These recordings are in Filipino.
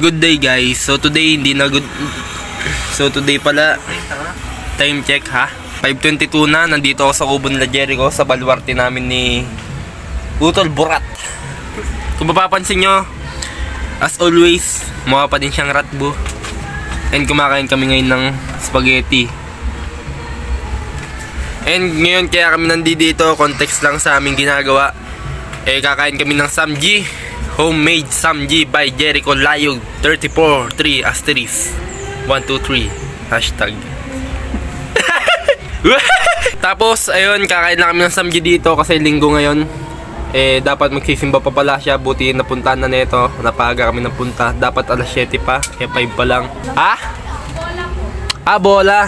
Good day guys. So today hindi na good. So today pala time check ha. 5:22 na, nandito ako sa Kubo nila Jericho sa baluarte namin ni Utol Borat. Kung mapapansin nyo, as always, mukha pa din siyang ratbo. And kumakain kami ngayon ng spaghetti. And ngayon kaya kami nandito, context lang sa aming ginagawa. Kakain kami ng Samji. Homemade Samji by Jericho Layog 34 3 asterisk 123 hashtag. Tapos ayun, kakain na kami ng Samji dito kasi linggo ngayon. Dapat magsisimba pa pala siya. Buti napuntahan na nito. Napaga kami ng punta. Dapat alas 7 pa. 5 pa lang. Bola.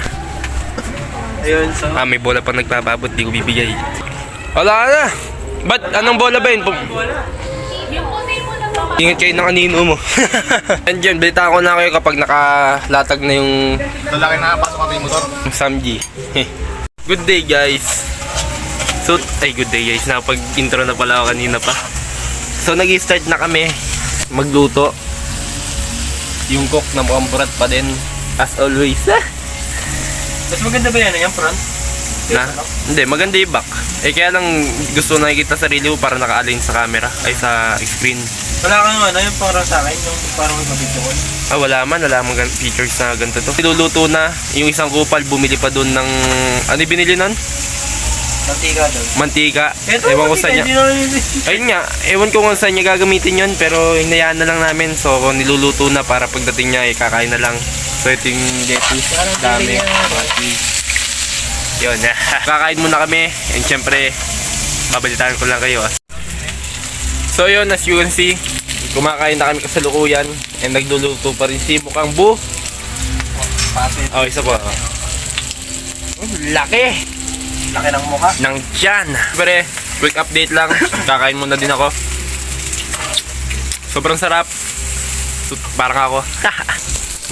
Ayun, so May bola pa nagpapabot. Di ko bibigay. Wala na. Ba't anong bola ba yun? Ingat kayo ng anino mo. And yun, balita ko na kayo kapag nakalatag na yung lalaki na pasok kami yung motor. Samji. Good day guys. So, good day guys. Nakapag-intro na pala ako kanina pa. So, nag-start na kami magluto. Yung cook na mukhang Borat pa din. As always. Mas maganda ba yan? Yung front? Hindi, maganda yung back. Kaya lang gusto nakikita sarili ko para naka-align sa camera. Ay, sa screen. Wala kang ano, yung parang sa akin, yung parang mabito ko. Wala man features na ganito to. Niluluto na. Yung isang kupal, bumili pa doon ng... Ano binili nun? Mantika daw. Mantika. Eto, Ewan ko saan niya. niya. Ayun nga, ewan ko kung saan niya gagamitin yun, pero hinayaan na lang namin. So, niluluto na para pagdating niya, kakain na lang. So, ito yung lettuce. Dami. Yun. Kakain muna kami. And syempre, babalitaan ko lang kayo. So, yun, as you can see, kumakain na kami kasalukuyan. And nagluluto pa rin si mukhang bu. Isa pa. Laki! Laki ng mukha. Nang tiyan. Pero quick update lang. Kakain muna din ako. Sobrang sarap. Parang ako.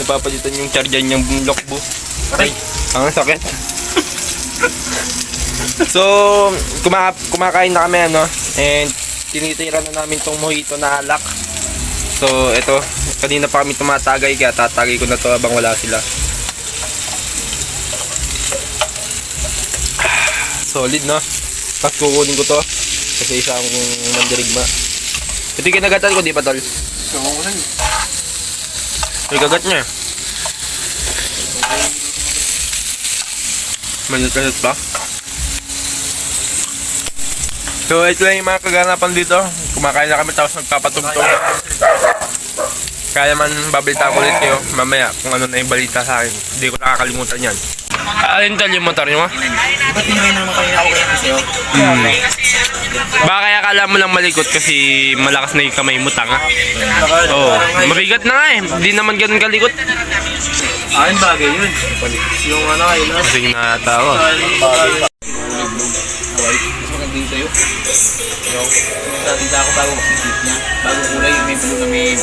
Napapalitan yung charjan yung lokbo. Ay, ang sakit. So, kumakain na kami and tinitira na namin tong mojito na alak. So, ito. Kanina pa kami tumatagay kaya tatagay ko na to habang wala sila. Solid, no? Tapos kukunin ko to kasi isang nandirigma. Ito yung kinagatan ko, di ba, tol? Kamunan. May kagat niya. Malit-malit pa. So, ito lang yung mga kaganapan dito. Kumakain na kami tapos nagpapatugtog. Kaya man babalita ko ulit kayo mamaya kung ano na yung balita sa akin. Hindi ko nakakalimutan yan. Alin tol yung motor nyo? Ba't hindi naman kayo ako kayo sa'yo? Baka kaya akala mo lang malikot kasi malakas na yung kamay mo, tanga. Mabigat na nga eh. Hindi naman ganun kalikot. Akin bagay yun. Yung ano kayo na. Kasi natawa. Magandang sa'yo. Tinda ako bago makikip niya. Bago kulay, may blue na may...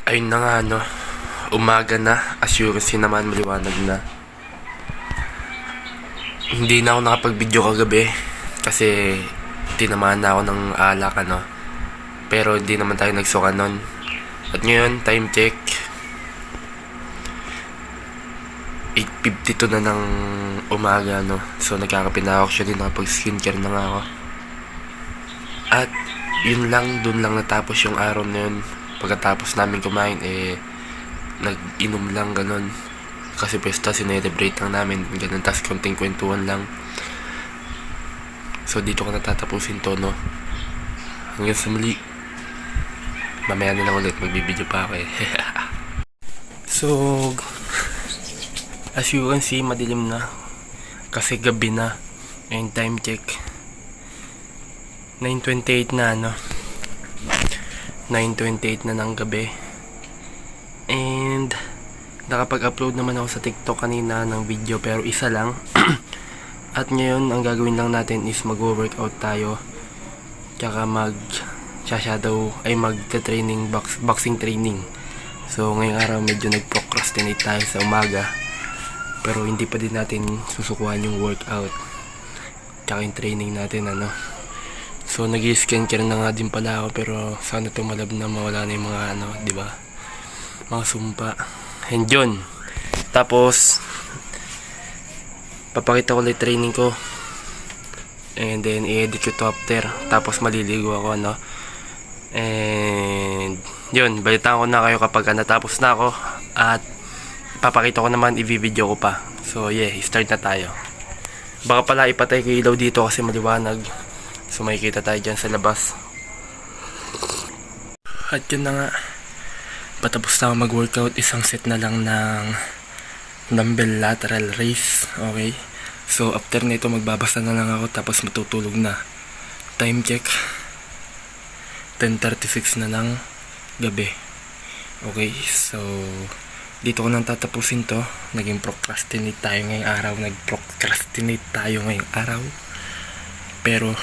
Ayun na nga umaga na, assurance naman maliwanag na. Hindi na ako nakapag-video kagabi kasi tinamaan na ako ng alak pero hindi naman tayo nagsuka nun. At ngayon, time check 8:52 na ng umaga so nagkakape na ako, actually nakapag skincare na nga ako. At yun lang, dun lang natapos yung araw na yun. Pagkatapos namin kumain, nag-inom lang ganun. Kasi pesta, sinelebrate lang namin, ganun. Tas konting kwentuhan lang. So, dito ko natatapusin to, Hanggang sa muli. Mamaya na lang ulit, magbibideo pa ako So, as you can see, madilim na. Kasi gabi na. And time check 9:28 na, 9:28 na ng gabi. And nakapag-upload naman ako sa TikTok kanina ng video pero isa lang. At ngayon ang gagawin lang natin is mag-workout tayo. Tsaka mag-training, boxing training. So ngayong araw medyo nag-procrastinate tayo sa umaga. Pero hindi pa din natin susukuhan yung workout. tsaka yung training natin, ano. So, nag-scan care na nga din pala ako, pero sana tumalab na mawala na yung mga, ano, di ba? Mga sumpa. And yun. Tapos, papakita ko ulit training ko. And then, i-edit ko to after. Tapos, maliligo ako, no? And, yun. Balitaan ko na kayo kapag natapos na ako. At, papakita ko naman, i-video ko pa. So, yeah. Start na tayo. Baka pala ipatay ko ilaw dito kasi maliwanag. So, makikita tayo dyan sa labas. At yun na nga. Patapos na ako mag-workout. Isang set na lang ng dumbbell lateral raise. Okay. So, after nito magbabasa na lang ako. Tapos matutulog na. Time check. 10:36 na ng gabi. Okay. So, dito ko nang tatapusin to. Naging procrastinate tayo ngayong araw. Nag-procrastinate tayo ngayong araw. Pero,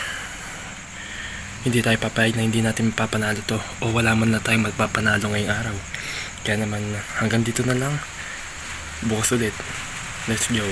hindi tayo papayag na hindi natin mapapanalo to. O wala man na tayong magpapanalo ngayong araw. Kaya naman, hanggang dito na lang. Bukas ulit. Let's go.